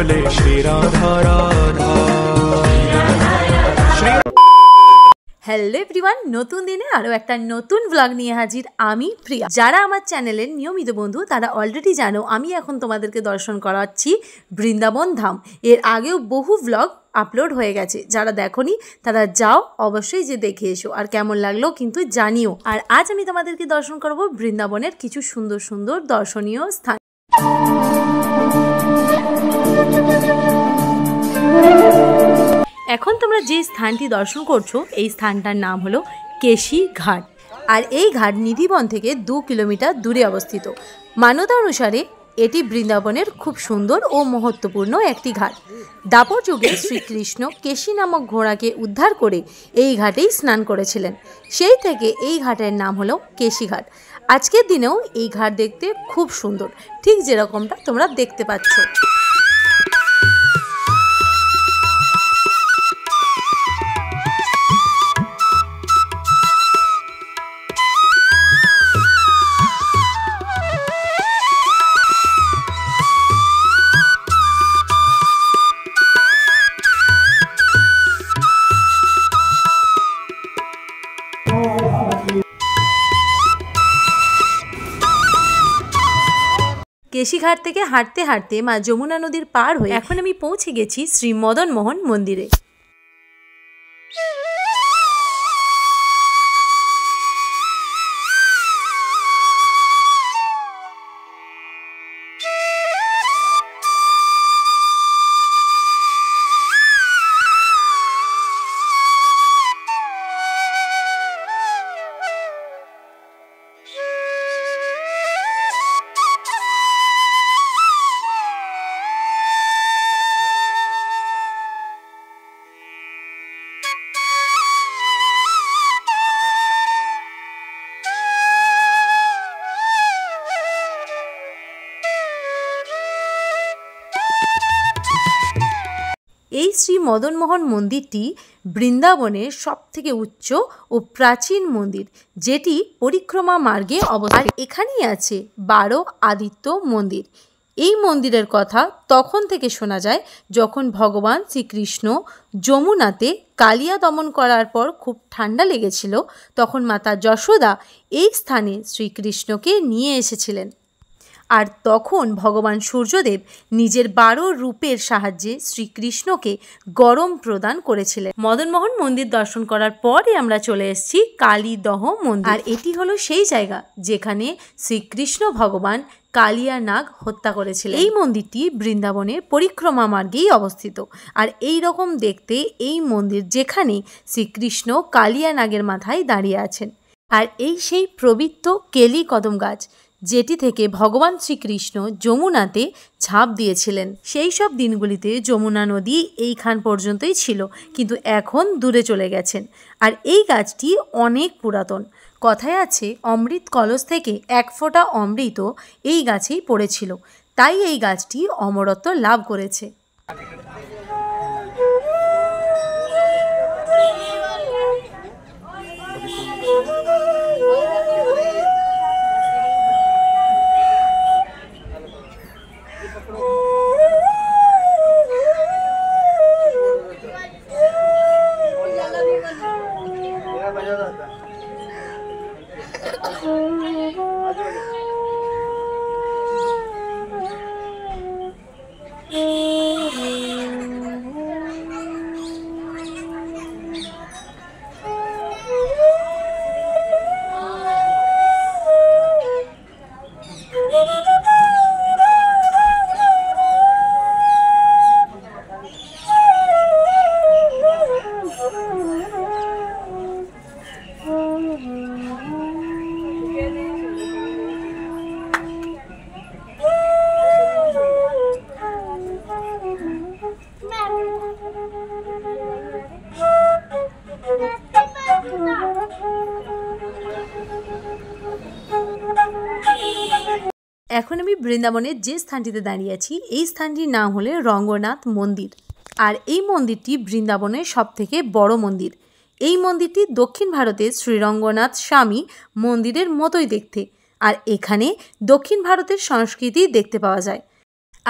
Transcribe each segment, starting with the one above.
बोले Shri Radha Radha. Hello everyone, নতুন দিনে আরও একটা নতুন ব্লগ নিয়ে হাজির আমি প্রিয়া। যারা আমার চ্যানেলের নিয়মিত বন্ধু তারা অলরেডি জানো আমি এখন তোমাদেরকে দর্শন করাচ্ছি বৃন্দাবন ধাম। এর আগেও বহু ব্লগ আপলোড হয়ে গেছে, যারা দেখোনি তারা যাও অবশ্যই যে দেখে এসো, আর কেমন লাগলো কিন্তু জানিও। আর আজ আমি তোমাদেরকে দর্শন করব বৃন্দাবনের কিছু সুন্দর সুন্দর দর্শনীয় স্থান। এখন তোমরা যে স্থানটি দর্শন করছো এই স্থানটার নাম হলো কেশি ঘাট। আর এই ঘাট নিধিবন থেকে 2 কিলোমিটার দূরে অবস্থিত। মান্যতা অনুসারে এটি বৃন্দাবনের খুব সুন্দর ও মহত্বপূর্ণ একটি ঘাট। দ্বাপর যুগে শ্রীকৃষ্ণ কেশি নামক ঘোড়াকে উদ্ধার করে এই ঘাটেই স্নান করেছিলেন। সেই থেকে এই ঘাটের নাম হলো কেশি ঘাট। আজকের দিনেও এই ঘাট দেখতে খুব সুন্দর, ঠিক যেরকমটা তোমরা দেখতে পাচ্ছ। কেশিঘাট থেকে হাঁটতে হাঁটতে মা যমুনা নদীর পার হয়ে এখন আমি পৌঁছে গেছি শ্রী মদন মোহন মন্দিরে। এই শ্রী মদনমোহন মন্দিরটি বৃন্দাবনের সবথেকে উচ্চ ও প্রাচীন মন্দির, যেটি পরিক্রমা মার্গে অবস্থিত। এখানেই আছে 12 আদিত্য মন্দির। এই মন্দিরের কথা তখন থেকে শোনা যায় যখন ভগবান শ্রীকৃষ্ণ যমুনাতে কালিয়া দমন করার পর খুব ঠান্ডা লেগেছিল, তখন মাতা যশোদা এই স্থানে শ্রীকৃষ্ণকে নিয়ে এসেছিলেন। আর তখন ভগবান সূর্যদেব নিজের 12 রূপের সাহায্যে শ্রীকৃষ্ণকে গরম প্রদান করেছিলেন। মদনমোহন মন্দির দর্শন করার পরে আমরা চলে এসেছি কালীদহ মন্দির। আর এটি হলো সেই জায়গা যেখানে শ্রীকৃষ্ণ ভগবান কালিয়া নাগ হত্যা করেছিলেন। এই মন্দিরটি বৃন্দাবনের পরিক্রমা মার্গেই অবস্থিত। আর এই রকম দেখতে এই মন্দির, যেখানে শ্রীকৃষ্ণ কালিয়া নাগের মাথায় দাঁড়িয়ে আছেন। আর এই সেই পবিত্র কেলি কদম গাছ, যেটি থেকে ভগবান শ্রীকৃষ্ণ যমুনাতে ঝাঁপ দিয়েছিলেন। সেই সব দিনগুলিতে যমুনা নদী এইখান পর্যন্তই ছিল, কিন্তু এখন দূরে চলে গেছেন। আর এই গাছটি অনেক পুরাতন। কথায় আছে অমৃত কলস থেকে 1 ফোঁটা অমৃত এই গাছেই পড়েছিল, তাই এই গাছটি অমরত্ব লাভ করেছে। এখন আমি বৃন্দাবনের যে স্থানটিতে দাঁড়িয়ে আছি এই স্থানটির নাম হলো রঙ্গনাথ মন্দির। আর এই মন্দিরটি বৃন্দাবনের সবথেকে বড় মন্দির। এই মন্দিরটি দক্ষিণ ভারতের শ্রীরঙ্গনাথ স্বামী মন্দিরের মতোই দেখতে। আর এখানে দক্ষিণ ভারতের সংস্কৃতি দেখতে পাওয়া যায়।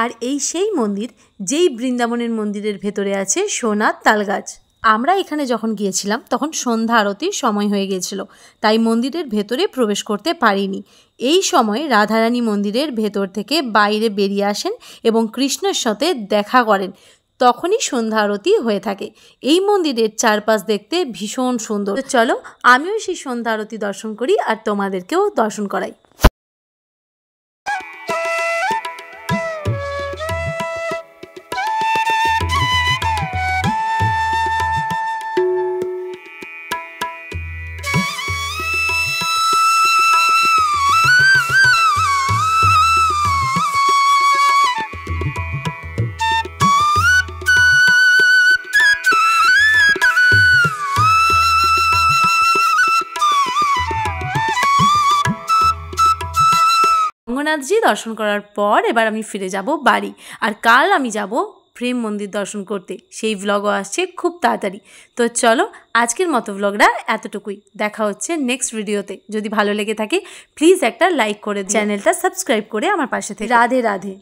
আর এই সেই মন্দির যেই বৃন্দাবনের মন্দিরের ভেতরে আছে সোনার তালগাছ। আমরা এখানে যখন গিয়েছিলাম তখন সন্ধ্যা আরতির সময় হয়ে গিয়েছিল, তাই মন্দিরের ভেতরে প্রবেশ করতে পারিনি। এই সময় রাধারানী মন্দিরের ভেতর থেকে বাইরে বেরিয়ে আসেন এবং কৃষ্ণের সাথে দেখা করেন, তখনই সন্ধ্যা আরতি হয়ে থাকে। এই মন্দিরের চারপাশ দেখতে ভীষণ সুন্দর। চলো আমিও সেই সন্ধ্যা আরতি দর্শন করি আর তোমাদেরকেও দর্শন করাই। রঙ্গনাথজি দর্শন করার পর এবার আমি ফিরে যাব বাড়ি। আর কাল আমি যাব প্রেম মন্দির দর্শন করতে, সেই ভ্লগও আসছে খুব তাড়াতাড়ি। তো চলো আজকের মতো ভ্লগটা এতটুকুই, দেখা হচ্ছে নেক্সট ভিডিওতে। যদি ভালো লেগে থাকে প্লিজ একটা লাইক করে চ্যানেলটা সাবস্ক্রাইব করে আমার পাশে থেকে। রাধে রাধে।